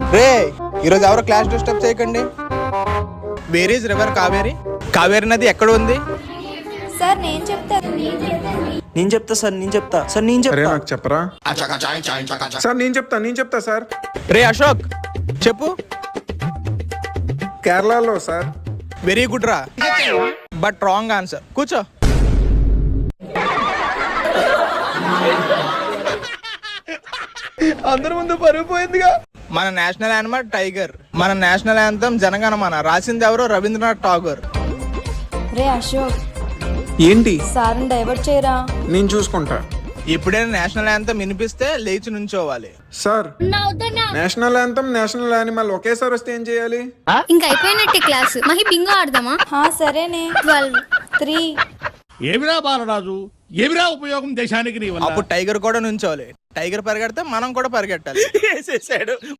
రే ఈరోజు ఎవరో class disturb చేయకండి. Where is river Kaveri? Kaveri నది ఎక్కడ ఉంది? సార్ నేను చెప్తాను. నేను చెప్తా సార్, నేను చెప్తా సార్, నేను అరే చెప్తా. నాకు చెప్పరా సార్? నేను చెప్తా సార్. రే అశోక్ చెప్పు. కేరళలో సార్. వెరీ గుడ్ రా, బట్ రాంగ్ ఆన్సర్. కూర్చో. అందరి ముందు పరుగు పోయిందిగా. మన నేషనల్ యానిమల్ టైగర్. మన నేషనల్ యాంథమ్ జనగణమన. రాసింది ఎవరో? రవీంద్రనాథ్ ఠాగూర్. రే అశోక్, ఏంటి? సార్ని డైవర్ట్ చేయరా. నేను చూసుకుంటా. ఎప్పుడైనా నేషనల్ యాంథమ్ వినిపిస్తే లేచి నుంచోవాలి. Sir national anthem, national animal ఒకేసారి వస్తే ఏం చేయాలి? ఇంకా అయిపోయినట్టే క్లాస్. మహి బింగో ఆడదామా? సరేనే. 12 3 ఏమిరా బాలరాజు, ఏమిరా ఉపయోగం దేశానికి నీ వల్ల? అప్పుడు టైగర్ కూడా నుంచోవాలి. టైగర్ పరిగెడితే మనం కూడా పరిగెట్టాలి.